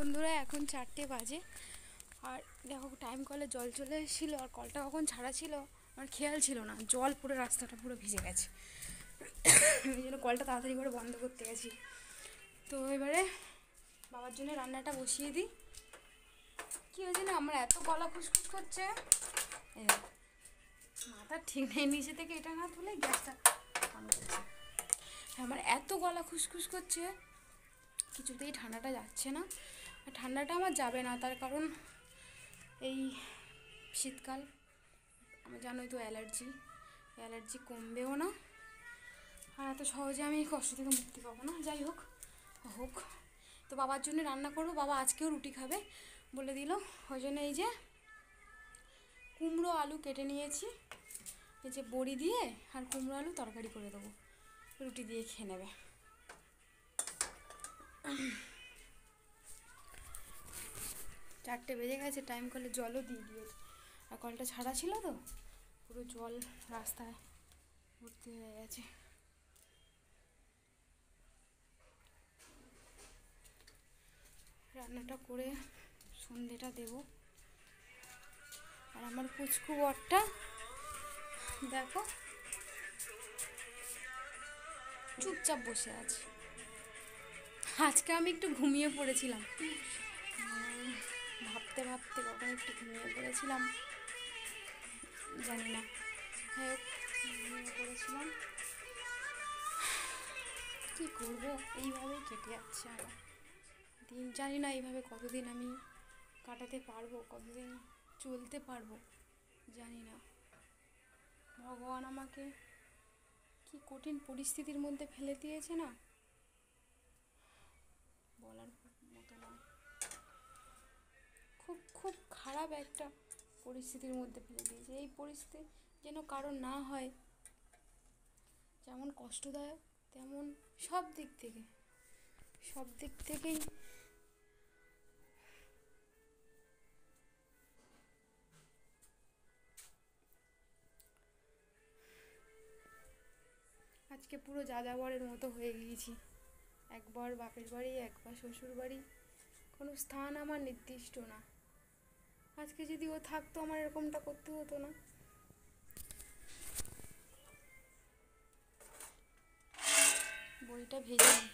বন্ধুরা, এখন 4টে বাজে। আর দেখো টাইম কলে জল চলে এসেছিলো, আর কলটা কখন ছাড়া ছিল আমার খেয়াল ছিল না। জল পুরো রাস্তাটা পুরো ভিজে গেছে, ওই জন্য কলটা তাড়াতাড়ি করে বন্ধ করতে গেছি। তো এবারে বাবার জন্য রান্নাটা বসিয়ে দিই। কী হয়েছে না, আমার এত গলা খুসখুস করছে, মাথা ঠিক নেই, নিচে থেকে এটা না তুলে গ্যাসটা অন করছে। আমার এত গলা খুসখুস করছে, কিছুতেই ঠান্ডাটা যাচ্ছে না। আর ঠান্ডাটা আমার যাবে না, তার কারণ এই শীতকাল, আমার জানোই তো অ্যালার্জি কমবেও না, আর এত সহজে আমি এই কষ্ট থেকে মুক্তি পাবো না। যাই হোক হোক, তো বাবার জন্য রান্না করবো। বাবা আজকেও রুটি খাবে বলে দিল, ওই জন্য এই যে কুমড়ো আলু কেটে নিয়েছি, এই যে বড়ি দিয়ে আর কুমড়ো আলু তরকারি করে দেবো, রুটি দিয়ে খেয়ে নেবে। 4টে বেজে গেছে, টাইম কলে জলও দিয়ে দিয়েছে, আর কলটা ছাড়া ছিল তো পুরো জল রাস্তায় ভর্তি হয়ে গেছে। রান্নাটা করে সন্ধেটা দেব। আর আমার পুচকু বরটা দেখো চুপচাপ বসে আছে। আজকে আমি একটু ঘুমিয়ে পড়েছিলাম, ভাবতে ভাবতে কখন একটু ঘুমিয়ে পড়েছিলাম জানি না, ঘুমিয়ে পড়েছিলাম। কী করবো, এইভাবেই কেটে যাচ্ছে আমার দিন। জানি না এইভাবে কতদিন আমি কাটাতে পারবো, কতদিন চলতে পারবো জানি না। ভগবান আমাকে কি কঠিন পরিস্থিতির মধ্যে ফেলে দিয়েছে না, বলার মতো না। খুব খুব খারাপ একটা পরিস্থিতির মধ্যে ফেলে দিয়েছে। এই পরিস্থিতি যেন কারো না হয়, যেমন কষ্টদায়ক তেমন সব দিক থেকেই আজকে পুরো যাযাবরের মতো হয়ে গিয়েছি। একবার বাপের বাড়ি, একবার শ্বশুর বাড়ি, কোনো স্থান আমার নির্দিষ্ট না। আজকে যদি ও থাকতো আমার এরকমটা করতে হতো না। বড়িটা ভেজে নিই।